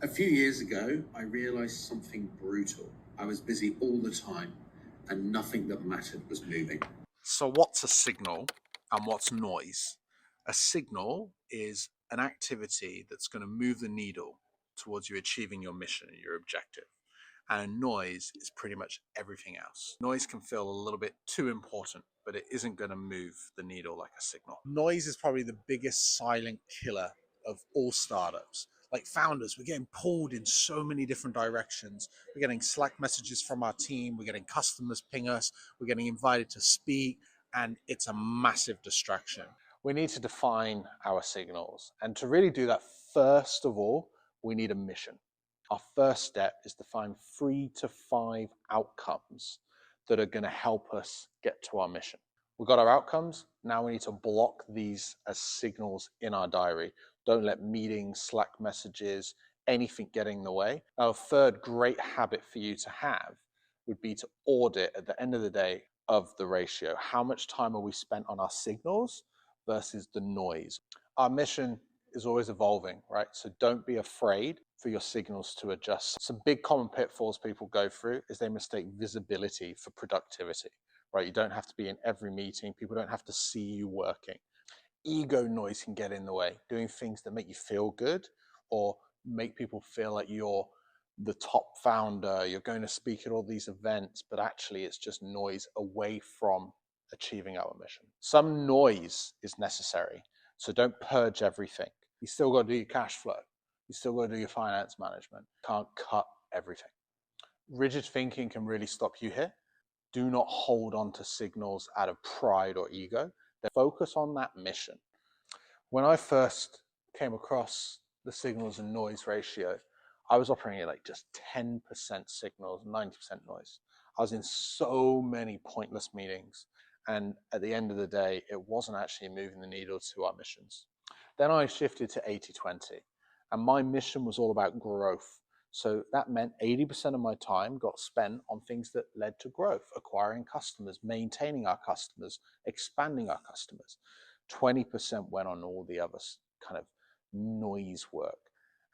A few years ago, I realized something brutal. I was busy all the time, and nothing that mattered was moving. So what's a signal and what's noise? A signal is an activity that's going to move the needle towards you achieving your mission and your objective. And noise is pretty much everything else. Noise can feel a little bit too important, but it isn't going to move the needle like a signal. Noise is probably the biggest silent killer of all startups. Like founders, we're getting pulled in so many different directions. We're getting Slack messages from our team, we're getting customers ping us, we're getting invited to speak, and it's a massive distraction. We need to define our signals. And to really do that, first of all, we need a mission. Our first step is to find 3 to 5 outcomes that are going to help us get to our mission. We've got our outcomes. Now we need to block these as signals in our diary. Don't let meetings, Slack messages, anything get in the way. Now, a third great habit for you to have would be to audit at the end of the day of the ratio. How much time are we spent on our signals versus the noise? Our mission is always evolving, right? So don't be afraid for your signals to adjust. Some big common pitfalls people go through is they mistake visibility for productivity, right? You don't have to be in every meeting. People don't have to see you working. Ego noise can get in the way, doing things that make you feel good or make people feel like you're the top founder, you're going to speak at all these events, but actually it's just noise away from achieving our mission. Some noise is necessary, so don't purge everything. You still got to do your cash flow. You still got to do your finance management. Can't cut everything. Rigid thinking can really stop you here. Do not hold on to signals out of pride or ego. Focus on that mission. When I first came across the signals and noise ratio, I was operating at like just 10% signals, 90% noise. I was in so many pointless meetings. And at the end of the day, it wasn't actually moving the needle to our missions. Then I shifted to 80-20, and my mission was all about growth. So that meant 80% of my time got spent on things that led to growth, acquiring customers, maintaining our customers, expanding our customers. 20% went on all the other kind of noise work.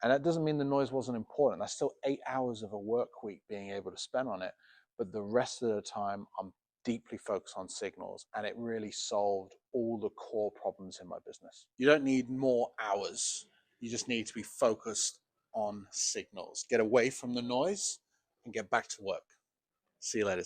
And that doesn't mean the noise wasn't important. That's still 8 hours of a work week being able to spend on it. But the rest of the time, I'm deeply focused on signals, and it really solved all the core problems in my business. You don't need more hours. You just need to be focused on signals. Get away from the noise and get back to work. See you later.